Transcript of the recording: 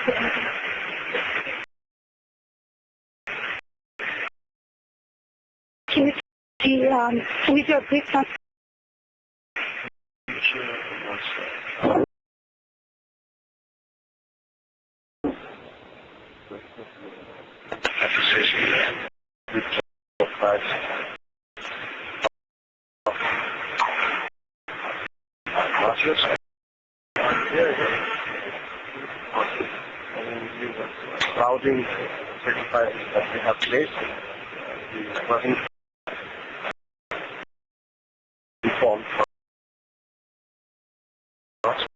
Can you see with your quick translation? Routing certified that we have placed was informed for us.